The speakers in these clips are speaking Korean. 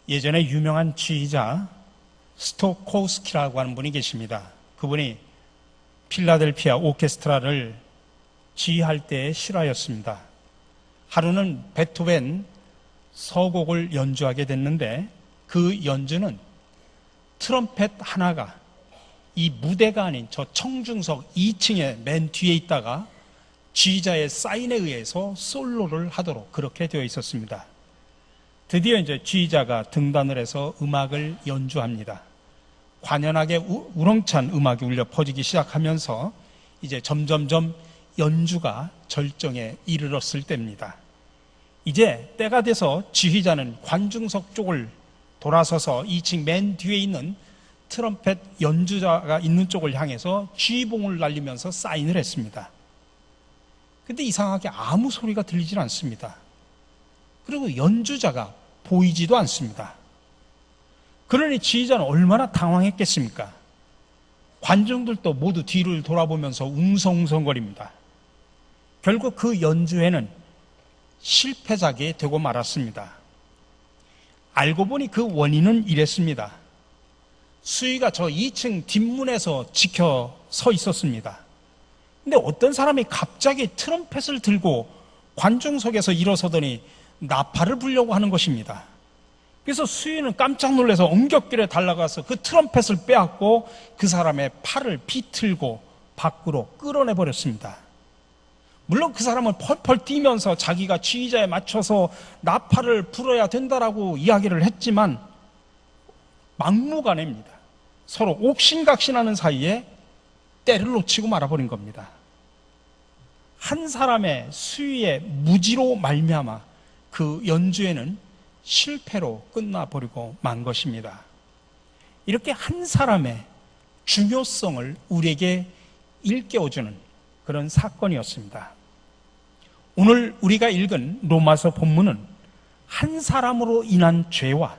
예전에 유명한 지휘자 스토코스키라고 하는 분이 계십니다. 그분이 필라델피아 오케스트라를 지휘할 때의 실화였습니다. 하루는 베토벤 서곡을 연주하게 됐는데 그 연주는 트럼펫 하나가 이 무대가 아닌 저 청중석 2층에 맨 뒤에 있다가 지휘자의 사인에 의해서 솔로를 하도록 그렇게 되어 있었습니다. 드디어 이제 지휘자가 등단을 해서 음악을 연주합니다. 관연하게 우렁찬 음악이 울려 퍼지기 시작하면서 이제 점점점 연주가 절정에 이르렀을 때입니다. 이제 때가 돼서 지휘자는 관중석 쪽을 돌아서서 2층 맨 뒤에 있는 트럼펫 연주자가 있는 쪽을 향해서 지휘봉을 날리면서 사인을 했습니다. 근데 이상하게 아무 소리가 들리질 않습니다. 그리고 연주자가 보이지도 않습니다. 그러니 지휘자는 얼마나 당황했겠습니까? 관중들도 모두 뒤를 돌아보면서 웅성웅성거립니다. 결국 그 연주회는 실패작이 되고 말았습니다. 알고 보니 그 원인은 이랬습니다. 수위가 저 2층 뒷문에서 지켜 서 있었습니다. 근데 어떤 사람이 갑자기 트럼펫을 들고 관중석에서 일어서더니 나팔을 불려고 하는 것입니다. 그래서 수위는 깜짝 놀라서 엉겹결에 달려가서 그 트럼펫을 빼앗고 그 사람의 팔을 비틀고 밖으로 끌어내버렸습니다. 물론 그 사람은 펄펄 뛰면서 자기가 지휘자에 맞춰서 나팔을 불어야 된다라고 이야기를 했지만 막무가내입니다. 서로 옥신각신하는 사이에 때를 놓치고 말아버린 겁니다. 한 사람의 수위의 무지로 말미암아 그 연주회는 실패로 끝나버리고 만 것입니다. 이렇게 한 사람의 중요성을 우리에게 일깨워주는 그런 사건이었습니다. 오늘 우리가 읽은 로마서 본문은 한 사람으로 인한 죄와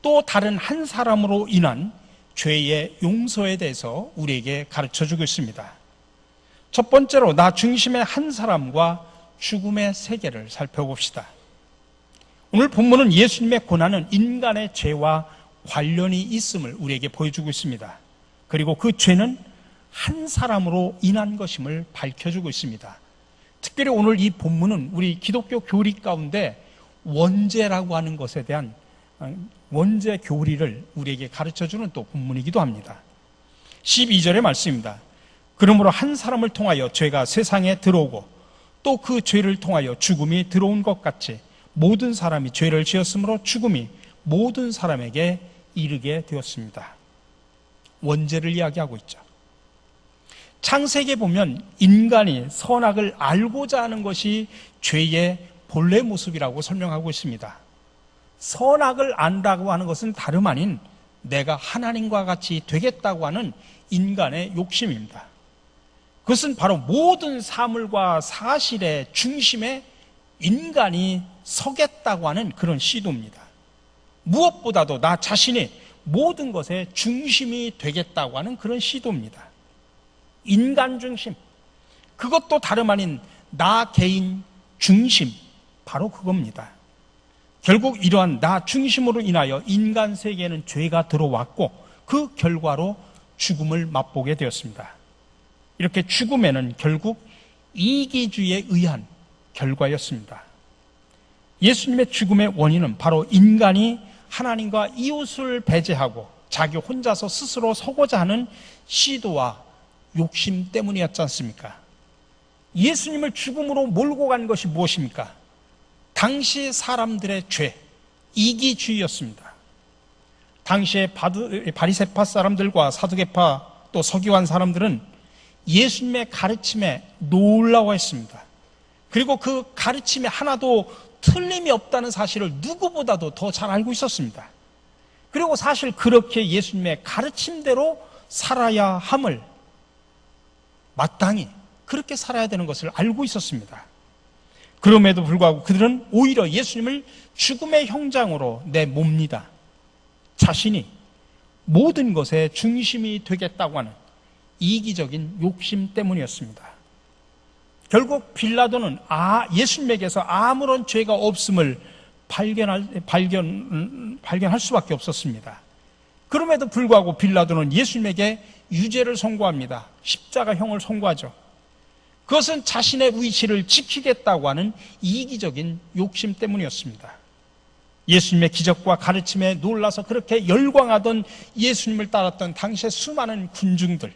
또 다른 한 사람으로 인한 죄의 용서에 대해서 우리에게 가르쳐주고 있습니다. 첫 번째로 나 중심의 한 사람과 죽음의 세계를 살펴봅시다. 오늘 본문은 예수님의 고난은 인간의 죄와 관련이 있음을 우리에게 보여주고 있습니다. 그리고 그 죄는 한 사람으로 인한 것임을 밝혀주고 있습니다. 특별히 오늘 이 본문은 우리 기독교 교리 가운데 원죄라고 하는 것에 대한 원죄 교리를 우리에게 가르쳐주는 또 본문이기도 합니다. 12절의 말씀입니다. 그러므로 한 사람을 통하여 죄가 세상에 들어오고 또 그 죄를 통하여 죽음이 들어온 것 같이 모든 사람이 죄를 지었으므로 죽음이 모든 사람에게 이르게 되었습니다. 원죄를 이야기하고 있죠. 창세기에 보면 인간이 선악을 알고자 하는 것이 죄의 본래 모습이라고 설명하고 있습니다. 선악을 안다고 하는 것은 다름 아닌 내가 하나님과 같이 되겠다고 하는 인간의 욕심입니다. 그것은 바로 모든 사물과 사실의 중심에 인간이 서겠다고 하는 그런 시도입니다. 무엇보다도 나 자신이 모든 것의 중심이 되겠다고 하는 그런 시도입니다. 인간 중심, 그것도 다름 아닌 나 개인 중심, 바로 그겁니다. 결국 이러한 나 중심으로 인하여 인간 세계에는 죄가 들어왔고 그 결과로 죽음을 맛보게 되었습니다. 이렇게 죽음에는 결국 이기주의에 의한 결과였습니다. 예수님의 죽음의 원인은 바로 인간이 하나님과 이웃을 배제하고 자기 혼자서 스스로 서고자 하는 시도와 욕심 때문이었지 않습니까? 예수님을 죽음으로 몰고 간 것이 무엇입니까? 당시 사람들의 죄, 이기주의였습니다. 당시에 바리새파 사람들과 사두개파 또 서기관 사람들은 예수님의 가르침에 놀라워했습니다. 그리고 그 가르침에 하나도 틀림이 없다는 사실을 누구보다도 더 잘 알고 있었습니다. 그리고 사실 그렇게 예수님의 가르침대로 살아야 함을 마땅히 그렇게 살아야 되는 것을 알고 있었습니다. 그럼에도 불구하고 그들은 오히려 예수님을 죽음의 형장으로 내몹니다. 자신이 모든 것의 중심이 되겠다고 하는 이기적인 욕심 때문이었습니다. 결국 빌라도는 예수님에게서 아무런 죄가 없음을 발견할 수밖에 없었습니다. 그럼에도 불구하고 빌라도는 예수님에게 유죄를 선고합니다. 십자가형을 선고하죠. 그것은 자신의 위치를 지키겠다고 하는 이기적인 욕심 때문이었습니다. 예수님의 기적과 가르침에 놀라서 그렇게 열광하던 예수님을 따랐던 당시의 수많은 군중들,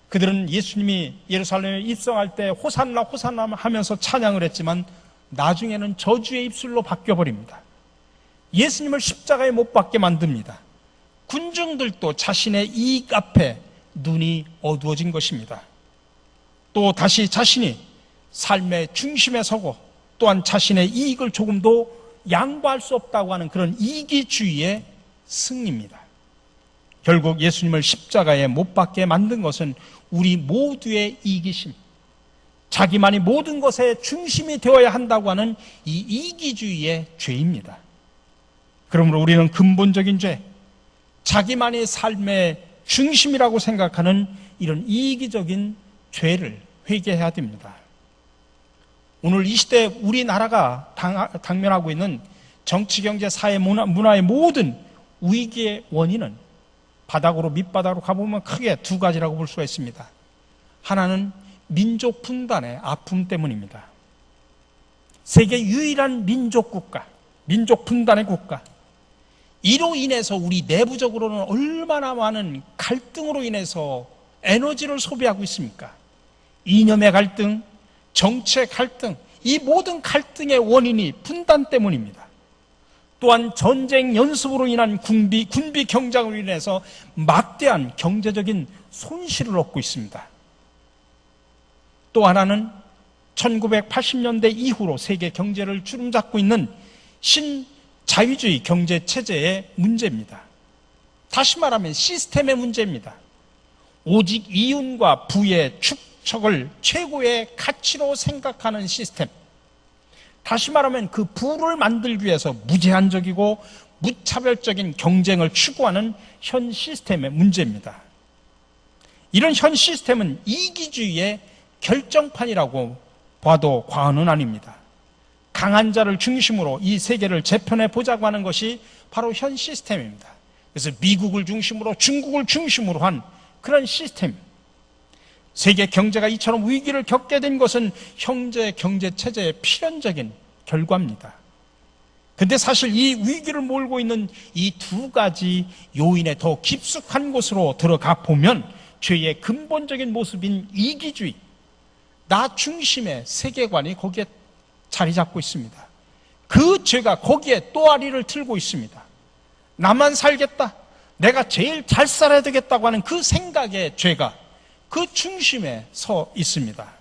그들은 예수님이 예루살렘에 입성할 때 호산나 호산나 하면서 찬양을 했지만 나중에는 저주의 입술로 바뀌어버립니다. 예수님을 십자가에 못 박게 만듭니다. 군중들도 자신의 이익 앞에 눈이 어두워진 것입니다. 또 다시 자신이 삶의 중심에 서고 또한 자신의 이익을 조금도 양보할 수 없다고 하는 그런 이기주의의 승리입니다. 결국 예수님을 십자가에 못 박게 만든 것은 우리 모두의 이기심, 자기만이 모든 것의 중심이 되어야 한다고 하는 이 이기주의의 죄입니다. 그러므로 우리는 근본적인 죄, 자기만이 삶의 중심이라고 생각하는 이런 이기적인 죄를 회개해야 됩니다. 오늘 이 시대 우리나라가 당면하고 있는 정치, 경제, 사회, 문화의 모든 위기의 원인은 바닥으로 밑바닥으로 가보면 크게 두 가지라고 볼 수가 있습니다. 하나는 민족 분단의 아픔 때문입니다. 세계 유일한 민족 국가, 민족 분단의 국가, 이로 인해서 우리 내부적으로는 얼마나 많은 갈등으로 인해서 에너지를 소비하고 있습니까? 이념의 갈등, 정치의 갈등, 이 모든 갈등의 원인이 분단 때문입니다. 또한 전쟁 연습으로 인한 군비 경장으로 인해서 막대한 경제적인 손실을 얻고 있습니다. 또 하나는 1980년대 이후로 세계 경제를 주름잡고 있는 신자유주의 경제 체제의 문제입니다. 다시 말하면 시스템의 문제입니다. 오직 이윤과 부의 축척을 최고의 가치로 생각하는 시스템. 다시 말하면 그 부를 만들기 위해서 무제한적이고 무차별적인 경쟁을 추구하는 현 시스템의 문제입니다. 이런 현 시스템은 이기주의의 결정판이라고 봐도 과언은 아닙니다. 강한 자를 중심으로 이 세계를 재편해 보자고 하는 것이 바로 현 시스템입니다. 그래서 미국을 중심으로 중국을 중심으로 한 그런 시스템. 세계 경제가 이처럼 위기를 겪게 된 것은 현재 경제 체제의 필연적인 결과입니다. 근데 사실 이 위기를 몰고 있는 이 두 가지 요인의 더 깊숙한 곳으로 들어가 보면 죄의 근본적인 모습인 이기주의, 나 중심의 세계관이 거기에 자리 잡고 있습니다. 그 죄가 거기에 또아리를 틀고 있습니다. 나만 살겠다, 내가 제일 잘 살아야 되겠다고 하는 그 생각의 죄가 그 중심에 서 있습니다.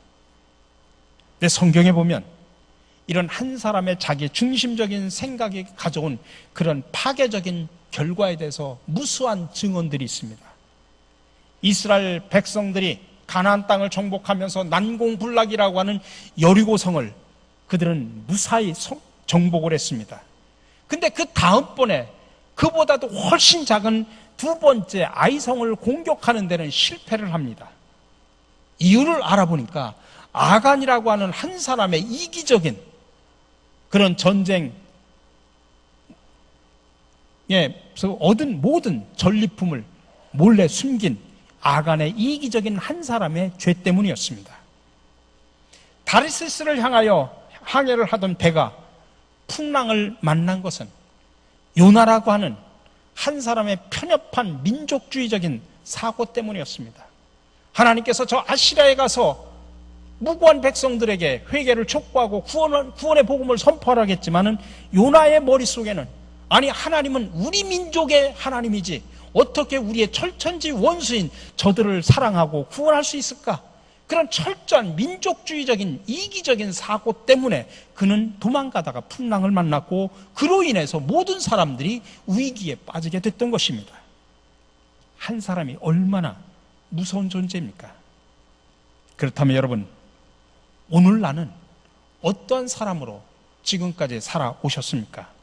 근데 성경에 보면 이런 한 사람의 자기 중심적인 생각이 가져온 그런 파괴적인 결과에 대해서 무수한 증언들이 있습니다. 이스라엘 백성들이 가나안 땅을 정복하면서 난공불락이라고 하는 여리고성을 그들은 무사히 정복을 했습니다. 근데 그 다음번에 그보다도 훨씬 작은 두 번째 아이성을 공격하는 데는 실패를 합니다. 이유를 알아보니까 아간이라고 하는 한 사람의 이기적인 그런 전쟁에 얻은 모든 전리품을 몰래 숨긴 아간의 이기적인 한 사람의 죄 때문이었습니다. 다리스스를 향하여 항해를 하던 배가 풍랑을 만난 것은 요나라고 하는 한 사람의 편협한 민족주의적인 사고 때문이었습니다. 하나님께서 저 아시리아에 가서 무고한 백성들에게 회개를 촉구하고 구원의 복음을 선포하라겠지만은 요나의 머릿속에는 아니, 하나님은 우리 민족의 하나님이지 어떻게 우리의 철천지 원수인 저들을 사랑하고 구원할 수 있을까? 그런 철저한 민족주의적인 이기적인 사고 때문에 그는 도망가다가 풍랑을 만났고 그로 인해서 모든 사람들이 위기에 빠지게 됐던 것입니다. 한 사람이 얼마나 무서운 존재입니까? 그렇다면 여러분, 오늘 나는 어떤 사람으로 지금까지 살아오셨습니까?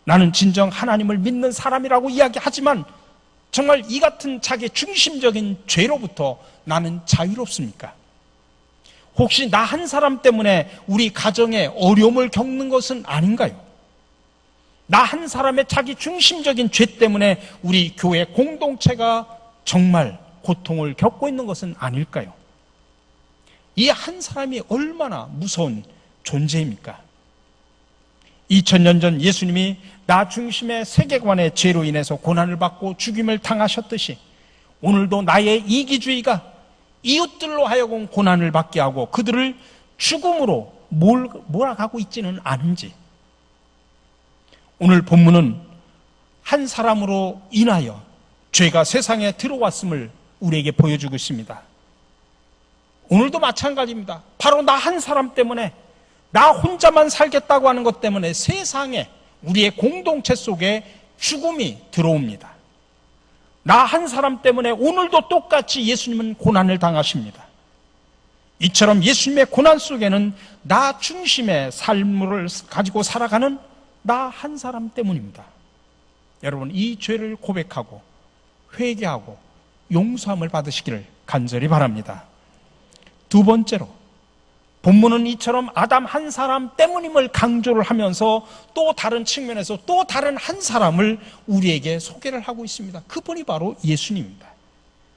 나는 진정 하나님을 믿는 사람이라고 이야기하지만 정말 이 같은 자기 중심적인 죄로부터 나는 자유롭습니까? 혹시 나 한 사람 때문에 우리 가정에 어려움을 겪는 것은 아닌가요? 나 한 사람의 자기 중심적인 죄 때문에 우리 교회 공동체가 정말 고통을 겪고 있는 것은 아닐까요? 이 한 사람이 얼마나 무서운 존재입니까? 2000년 전 예수님이 나 중심의 세계관의 죄로 인해서 고난을 받고 죽임을 당하셨듯이 오늘도 나의 이기주의가 이웃들로 하여금 고난을 받게 하고 그들을 죽음으로 몰아가고 있지는 않은지, 오늘 본문은 한 사람으로 인하여 죄가 세상에 들어왔음을 우리에게 보여주고 있습니다. 오늘도 마찬가지입니다. 바로 나 한 사람 때문에, 나 혼자만 살겠다고 하는 것 때문에 세상에, 우리의 공동체 속에 죽음이 들어옵니다. 나 한 사람 때문에 오늘도 똑같이 예수님은 고난을 당하십니다. 이처럼 예수님의 고난 속에는 나 중심의 삶을 가지고 살아가는 나 한 사람 때문입니다. 여러분, 이 죄를 고백하고 회개하고 용서함을 받으시기를 간절히 바랍니다. 두 번째로, 본문은 이처럼 아담 한 사람 때문임을 강조를 하면서 또 다른 측면에서 또 다른 한 사람을 우리에게 소개를 하고 있습니다. 그분이 바로 예수님입니다.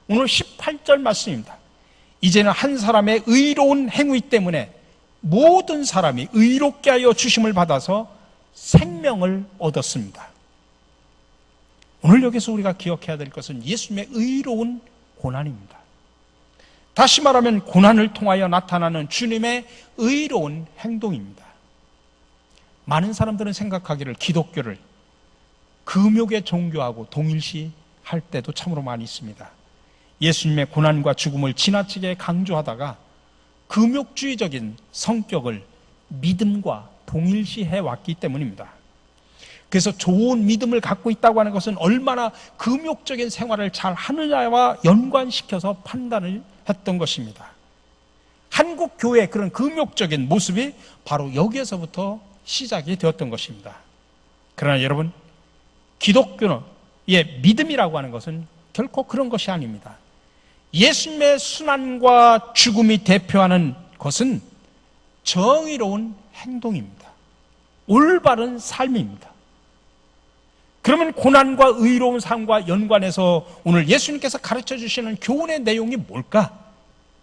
오늘 18절 말씀입니다. 이제는 한 사람의 의로운 행위 때문에 모든 사람이 의롭게 하여 주심을 받아서 생명을 얻었습니다. 오늘 여기서 우리가 기억해야 될 것은 예수님의 의로운 고난입니다. 다시 말하면 고난을 통하여 나타나는 주님의 의로운 행동입니다. 많은 사람들은 생각하기를 기독교를 금욕의 종교하고 동일시할 때도 참으로 많이 있습니다. 예수님의 고난과 죽음을 지나치게 강조하다가 금욕주의적인 성격을 믿음과 동일시해 왔기 때문입니다. 그래서 좋은 믿음을 갖고 있다고 하는 것은 얼마나 금욕적인 생활을 잘 하느냐와 연관시켜서 판단을 했던 것입니다. 한국 교회의 그런 금욕적인 모습이 바로 여기에서부터 시작이 되었던 것입니다. 그러나 여러분, 기독교의 믿음이라고 하는 것은 결코 그런 것이 아닙니다. 예수님의 순환과 죽음이 대표하는 것은 정의로운 행동입니다. 올바른 삶입니다. 그러면 고난과 의로운 삶과 연관해서 오늘 예수님께서 가르쳐 주시는 교훈의 내용이 뭘까?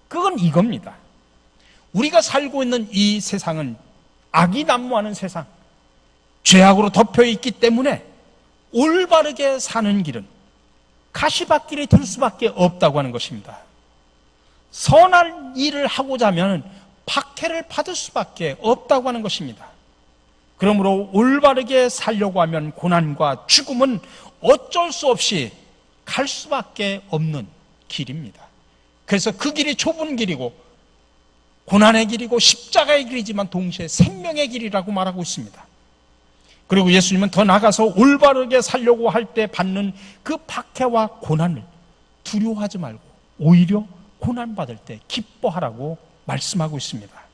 그건 이겁니다. 우리가 살고 있는 이 세상은 악이 난무하는 세상, 죄악으로 덮여 있기 때문에 올바르게 사는 길은 가시밭길이 될 수밖에 없다고 하는 것입니다. 선한 일을 하고자 하면 박해를 받을 수밖에 없다고 하는 것입니다. 그러므로 올바르게 살려고 하면 고난과 죽음은 어쩔 수 없이 갈 수밖에 없는 길입니다. 그래서 그 길이 좁은 길이고 고난의 길이고 십자가의 길이지만 동시에 생명의 길이라고 말하고 있습니다. 그리고 예수님은 더 나아가서 올바르게 살려고 할 때 받는 그 박해와 고난을 두려워하지 말고 오히려 고난받을 때 기뻐하라고 말씀하고 있습니다.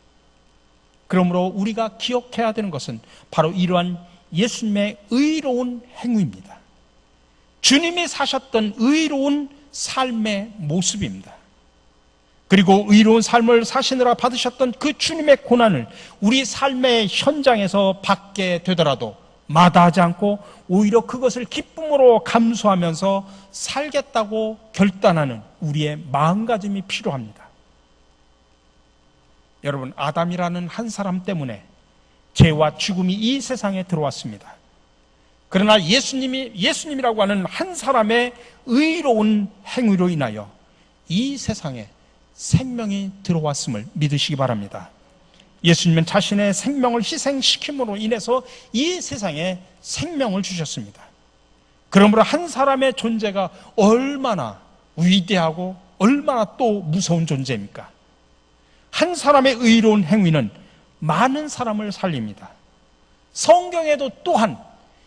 그러므로 우리가 기억해야 되는 것은 바로 이러한 예수님의 의로운 행위입니다. 주님이 사셨던 의로운 삶의 모습입니다. 그리고 의로운 삶을 사시느라 받으셨던 그 주님의 고난을 우리 삶의 현장에서 받게 되더라도 마다하지 않고 오히려 그것을 기쁨으로 감수하면서 살겠다고 결단하는 우리의 마음가짐이 필요합니다. 여러분, 아담이라는 한 사람 때문에 죄와 죽음이 이 세상에 들어왔습니다. 그러나 예수님이라고 하는 한 사람의 의로운 행위로 인하여 이 세상에 생명이 들어왔음을 믿으시기 바랍니다. 예수님은 자신의 생명을 희생시킴으로 인해서 이 세상에 생명을 주셨습니다. 그러므로 한 사람의 존재가 얼마나 위대하고 얼마나 또 무서운 존재입니까? 한 사람의 의로운 행위는 많은 사람을 살립니다. 성경에도 또한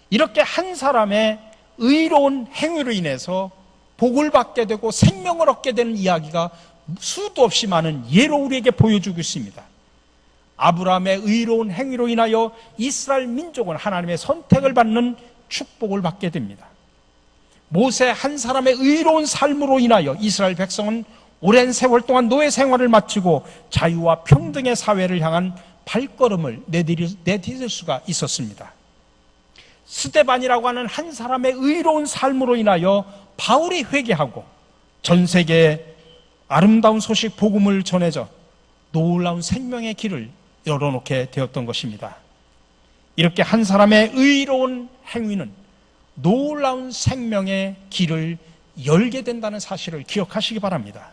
이렇게 한 사람의 의로운 행위로 인해서 복을 받게 되고 생명을 얻게 되는 이야기가 수도 없이 많은 예로 우리에게 보여주고 있습니다. 아브라함의 의로운 행위로 인하여 이스라엘 민족은 하나님의 선택을 받는 축복을 받게 됩니다. 모세 한 사람의 의로운 삶으로 인하여 이스라엘 백성은 오랜 세월 동안 노예 생활을 마치고 자유와 평등의 사회를 향한 발걸음을 내디딜 수가 있었습니다. 스데반이라고 하는 한 사람의 의로운 삶으로 인하여 바울이 회개하고 전 세계에 아름다운 소식 복음을 전해져 놀라운 생명의 길을 열어놓게 되었던 것입니다. 이렇게 한 사람의 의로운 행위는 놀라운 생명의 길을 열게 된다는 사실을 기억하시기 바랍니다.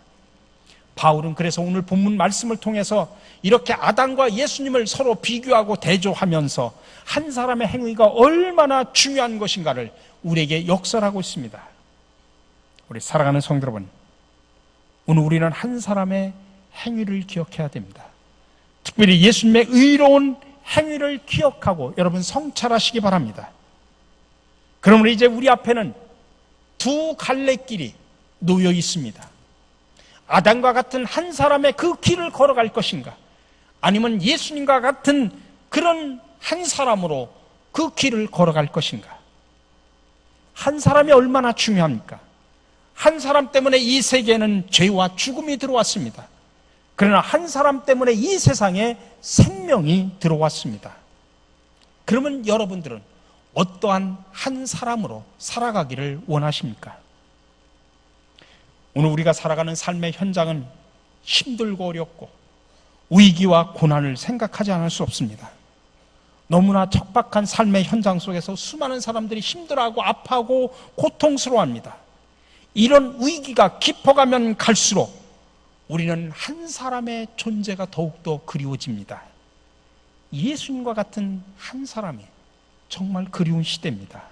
바울은 그래서 오늘 본문 말씀을 통해서 이렇게 아담과 예수님을 서로 비교하고 대조하면서 한 사람의 행위가 얼마나 중요한 것인가를 우리에게 역설하고 있습니다. 우리 사랑하는 성도 여러분, 오늘 우리는 한 사람의 행위를 기억해야 됩니다. 특별히 예수님의 의로운 행위를 기억하고 여러분 성찰하시기 바랍니다. 그러므로 이제 우리 앞에는 두 갈래길이 놓여 있습니다. 아담과 같은 한 사람의 그 길을 걸어갈 것인가, 아니면 예수님과 같은 그런 한 사람으로 그 길을 걸어갈 것인가. 한 사람이 얼마나 중요합니까? 한 사람 때문에 이 세계에는 죄와 죽음이 들어왔습니다. 그러나 한 사람 때문에 이 세상에 생명이 들어왔습니다. 그러면 여러분들은 어떠한 한 사람으로 살아가기를 원하십니까? 오늘 우리가 살아가는 삶의 현장은 힘들고 어렵고 위기와 고난을 생각하지 않을 수 없습니다. 너무나 척박한 삶의 현장 속에서 수많은 사람들이 힘들어하고 아파하고 고통스러워합니다. 이런 위기가 깊어가면 갈수록 우리는 한 사람의 존재가 더욱더 그리워집니다. 예수님과 같은 한 사람이 정말 그리운 시대입니다.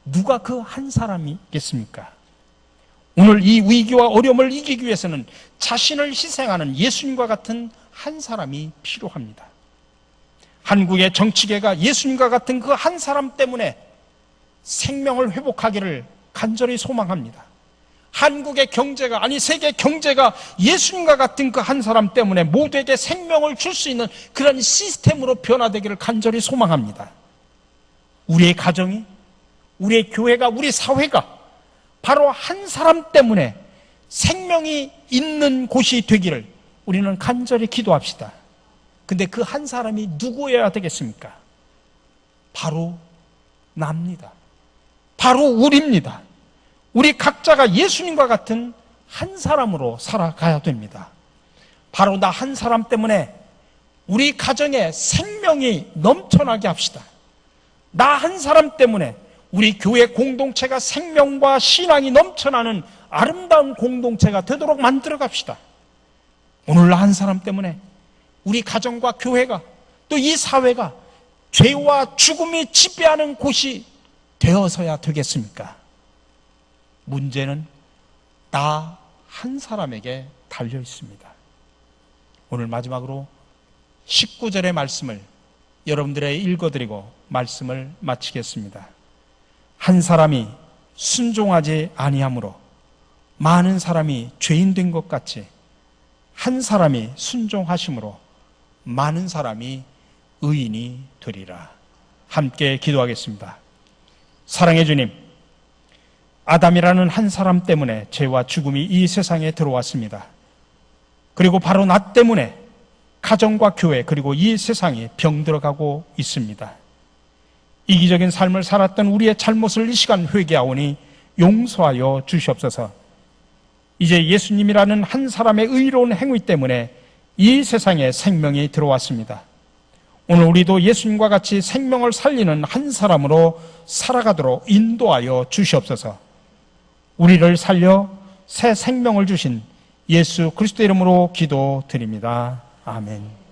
누가 그 한 사람이겠습니까? 오늘 이 위기와 어려움을 이기기 위해서는 자신을 희생하는 예수님과 같은 한 사람이 필요합니다. 한국의 정치계가 예수님과 같은 그 한 사람 때문에 생명을 회복하기를 간절히 소망합니다. 한국의 경제가, 아니 세계 경제가 예수님과 같은 그 한 사람 때문에 모두에게 생명을 줄 수 있는 그런 시스템으로 변화되기를 간절히 소망합니다. 우리의 가정이, 우리의 교회가, 우리 사회가 바로 한 사람 때문에 생명이 있는 곳이 되기를 우리는 간절히 기도합시다. 근데 그 한 사람이 누구여야 되겠습니까? 바로 나입니다. 바로 우리입니다. 우리 각자가 예수님과 같은 한 사람으로 살아가야 됩니다. 바로 나 한 사람 때문에 우리 가정에 생명이 넘쳐나게 합시다. 나 한 사람 때문에 우리 교회 공동체가 생명과 신앙이 넘쳐나는 아름다운 공동체가 되도록 만들어 갑시다. 오늘 나 한 사람 때문에 우리 가정과 교회가, 또 이 사회가 죄와 죽음이 지배하는 곳이 되어서야 되겠습니까? 문제는 나 한 사람에게 달려 있습니다. 오늘 마지막으로 19절의 말씀을 여러분들에게 읽어드리고 말씀을 마치겠습니다. 한 사람이 순종하지 아니함으로 많은 사람이 죄인 된 것 같이 한 사람이 순종하심으로 많은 사람이 의인이 되리라. 함께 기도하겠습니다. 사랑해 주님, 아담이라는 한 사람 때문에 죄와 죽음이 이 세상에 들어왔습니다. 그리고 바로 나 때문에 가정과 교회 그리고 이 세상이 병들어가고 있습니다. 이기적인 삶을 살았던 우리의 잘못을 이 시간 회개하오니 용서하여 주시옵소서. 이제 예수님이라는 한 사람의 의로운 행위 때문에 이 세상에 생명이 들어왔습니다. 오늘 우리도 예수님과 같이 생명을 살리는 한 사람으로 살아가도록 인도하여 주시옵소서. 우리를 살려 새 생명을 주신 예수 그리스도 이름으로 기도드립니다. 아멘.